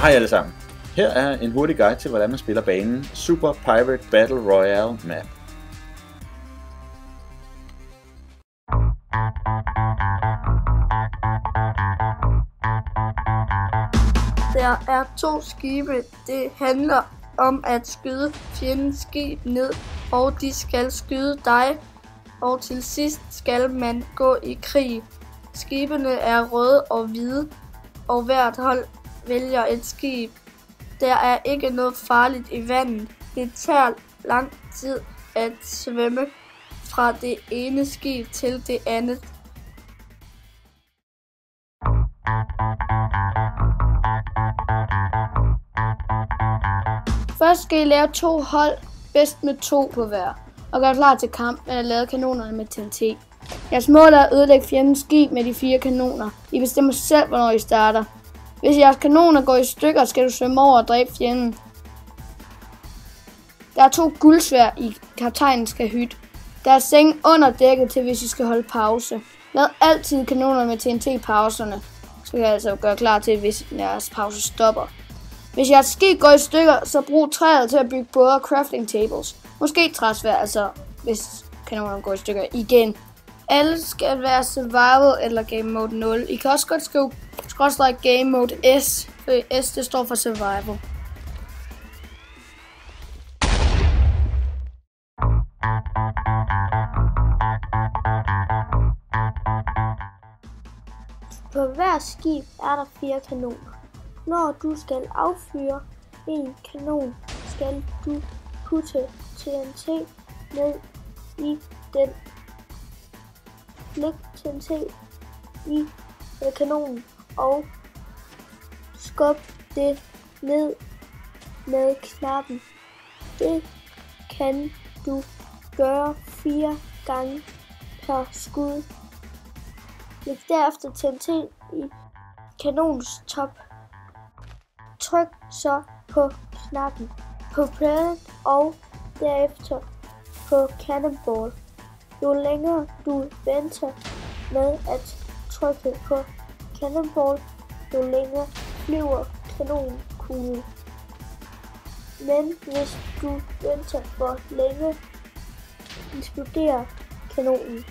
Hej alle sammen. Her er en hurtig guide til, hvordan man spiller banen Super Pirate Battle Royale Map. Der er 2 skibe. Det handler om at skyde fjendens skib ned, og de skal skyde dig. Og til sidst skal man gå i krig. Skibene er røde og hvide, og hvert hold vælger et skib. Der er ikke noget farligt i vandet. Det tager lang tid at svømme fra det ene skib til det andet. Først skal I lave 2 hold, bedst med 2 på hver, og gør klar til kamp med at lade kanonerne med TNT. Jeres mål er at ødelægge fjendens skib med de 4 kanoner. I bestemmer selv, hvornår I starter. Hvis jeres kanoner går i stykker, skal du svømme over og dræbe fjenden. Der er 2 guldsværd i kaptajnens kahyt. Der er seng under dækket til, hvis I skal holde pause. Lad altid kanonerne med TNT i pauserne. Skal I altså gøre klar til, hvis jeres pause stopper. Hvis jeres skib går i stykker, så brug træet til at bygge både og crafting tables. Måske træsværd, altså hvis kanonerne går i stykker igen. Alle skal være survival eller game mode 0. I kan også godt skrive game mode S, for S det står for survival. På hver skib er der 4 kanoner. Når du skal affyre en kanon, skal du putte TNT ned i den. Læg TNT i kanonen og skub det ned med knappen. Det kan du gøre 4 gange per skud. Læg derefter TNT i kanonens top. Tryk så på knappen på pladen og derefter på cannonball. Jo længere du venter med at trykke på cannonball, jo længere flyver kanonkuglen. Men hvis du venter for længe, eksploderer kanonen.